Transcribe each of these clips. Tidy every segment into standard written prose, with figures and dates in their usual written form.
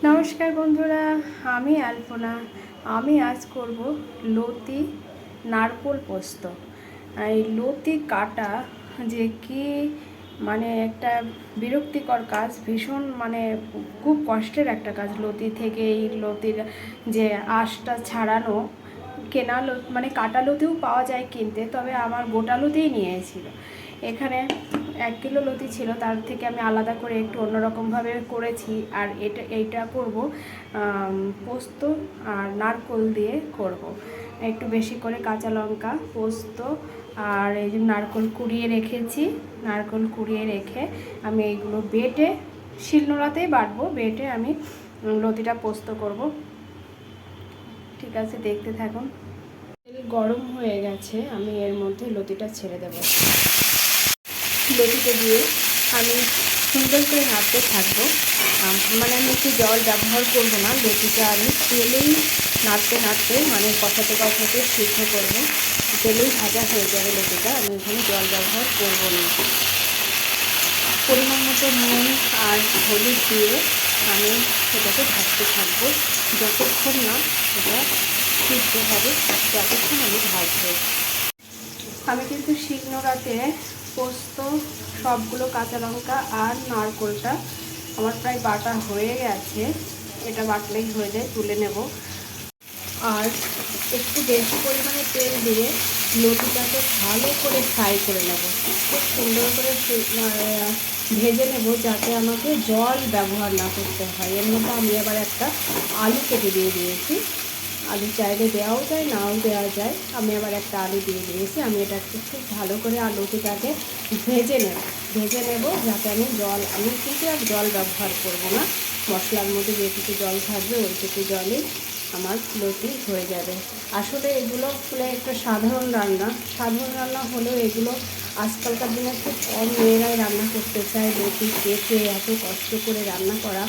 নমস্কার বন্ধুরা, আমি আলপনা। আমি আজ করব লতি নারকোল পোস্ত। এই লতি কাটা যে কি একটা বিরক্তিকর কাজ, ভীষণ খুব কষ্টের একটা কাজ। লতি থেকে এই লতির যে আঁশটা ছাড়ানো, কেনা কাটা লতিও পাওয়া যায় কিনতে, তবে আমার গোটা লতিই নিয়েছিল। এখানে 1 কিলো লতি ছিল, তার থেকে আমি আলাদা করে একটু অন্যরকমভাবে করেছি। আর এইটা করব পোস্ত আর নারকোল দিয়ে করব। একটু বেশি করে কাঁচা লঙ্কা, পোস্ত আর এই যে নারকোল কুড়িয়ে রেখেছি। নারকোল কুড়িয়ে রেখে আমি এইগুলো বেটে, শিলনোড়াতেই বাটবো, বেটে আমি লতিটা পোস্ত করব। ঠিক আছে, দেখতে থাকুন। তেল গরম হয়ে গেছে, আমি এর মধ্যে লতিটা ছেড়ে দেব। লতিটা দিয়ে আমি সুন্দর করে নাড়তে থাকবো। আমি একটু জল ব্যবহার করবো না, লতিটা আমি তেলেই নাড়তে নাড়তে কষাতে সিদ্ধ করবো। তেলেই ভাজা হয়ে যাবে লতিটা, আমি এখানে জল ব্যবহার করবো না। পরিমাণ মতো নুন আর হলুদ দিয়ে আমি সেটাকে ভাজতে থাকবো যতক্ষণ না সেটা সিদ্ধ হবে, যতক্ষণ আমি ভাজবো। আমি কিন্তু শিলনোড়াতে পোস্ত, সবগুলো কাঁচা লঙ্কা আর নারকোলটা আমার প্রায় বাটা হয়ে গেছে। এটা বাটলেই হয়ে যায়, তুলে নেব। আর একটু বেশি পরিমাণে তেল দিয়ে লতিটাকে ভালো করে ফ্রাই করে নেব, খুব সুন্দর করে ভেজে নেব, যাতে আমাকে জল ব্যবহার না করতে হয়। এর মধ্যে আমি আবার একটা আলু কেটে দিয়ে দিয়েছি। আলু চাইলে দেওয়াও যায়, নাও দেওয়া যায়। আমি আবার একটা আলু দিয়ে দিয়েছি। আমি এটাকে খুব ভালো করে আলুটাকে ভেজে নেব, যাতে আমি কিন্তু আর জল ব্যবহার করব না। মশলার মধ্যে যেটুকু জল থাকবে ওইটুকু জলে আমার লতি হয়ে যাবে। আসলে এগুলো হলো একটা সাধারণ রান্না হলেও এগুলো আজকালকার দিনে খুব কম মেয়েরাই রান্না করতে চায়। লতি কেটে এত কষ্ট করে রান্না করা,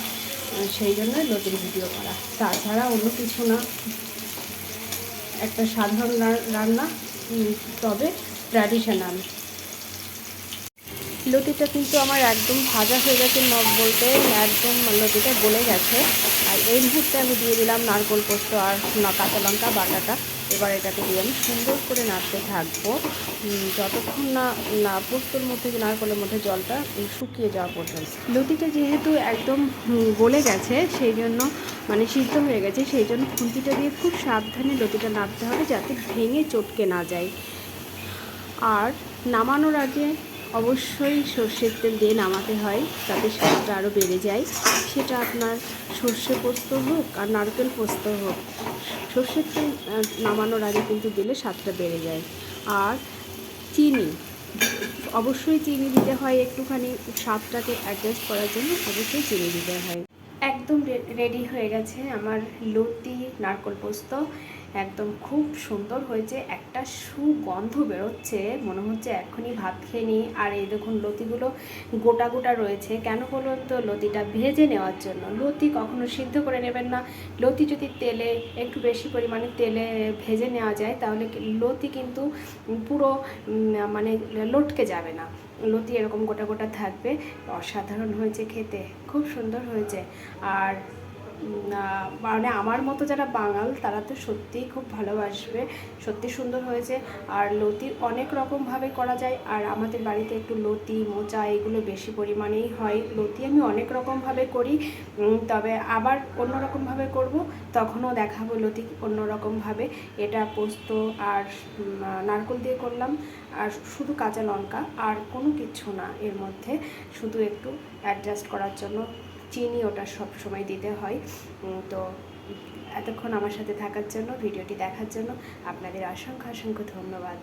সেই জন্যই লতির ভিডিও করা, তাছাড়া অন্য কিছু না। একটা সাধারণ রান্না, তবে ট্র্যাডিশনাল। লতিটা কিন্তু আমার একদম ভাজা হয়ে গেছে, বলতে একদম লতিটা গলে গেছে। আর এই মুহূর্তে আমি দিয়ে দিলাম নারকোল পোস্ত আর কাঁচা লঙ্কা বাটাটা। এবার এটাকে দিয়ে আমি সুন্দর করে নাড়তে থাকবো যতক্ষণ না পোস্তর মধ্যে, নারকোলের মধ্যে জলটা শুকিয়ে যাওয়া পর্যন্ত। লতিটা যেহেতু একদম গলে গেছে, সেই জন্য সিদ্ধ হয়ে গেছে, সেই জন্য খুন্তিটা দিয়ে খুব সাবধানে লতিটা নাড়তে হবে, যাতে ভেঙে চটকে না যায়। আর নামানোর আগে অবশ্যই সর্ষের তেল দিয়ে নামাতে হয়, তাতে স্বাদটা আরও বেড়ে যায়। সেটা আপনার সর্ষে পোস্ত হোক আর নারকেল পোস্ত হোক, সর্ষের তেল নামানোর আগে কিন্তু দিলে স্বাদটা বেড়ে যায়। আর চিনি, অবশ্যই চিনি দিতে হয়, একটুখানি স্বাদটাকে অ্যাডজাস্ট করার জন্য অবশ্যই চিনি দিতে হয়। একদম রেডি হয়ে গেছে আমার লতি নারকোল পোস্ত। একদম খুব সুন্দর হয়েছে, একটা সুগন্ধ বেরোচ্ছে, মনে হচ্ছে এখনই ভাত খেয়ে নিই। আর এই দেখুন লতিগুলো গোটা গোটা রয়েছে, কেন বলুন তো? লতিটা ভেজে নেওয়ার জন্য। লতি কখনো সিদ্ধ করে নেবেন না। লতি যদি তেলে, একটু বেশি পরিমাণে তেলে ভেজে নেওয়া যায়, তাহলে লতি কিন্তু পুরো লটকে যাবে না, লতি এরকম গোটা গোটা থাকবে। অসাধারণ হয়েছে খেতে, খুব সুন্দর হয়েছে। আর আমার মতো যারা বাঙাল, তারা তো সত্যিই খুব ভালোবাসবে। সত্যি সুন্দর হয়েছে। আর লতি অনেক রকমভাবে করা যায়, আর আমাদের বাড়িতে একটু লতি মোচা এগুলো বেশি পরিমাণেই হয়। লতি আমি অনেক রকমভাবে করি, তবে আবার অন্য রকমভাবে করব, তখনও দেখাবো লতি অন্য রকমভাবে। এটা পোস্ত আর নারকেল দিয়ে করলাম, আর শুধু কাঁচা লঙ্কা, আর কোনো কিছু না এর মধ্যে, শুধু একটু অ্যাডজাস্ট করার জন্য চিনি, ওটা সব সময় দিতে হয়। তো এতক্ষণ আমার সাথে থাকার জন্য, ভিডিওটি দেখার জন্য আপনাদের অসংখ্য অসংখ্য ধন্যবাদ।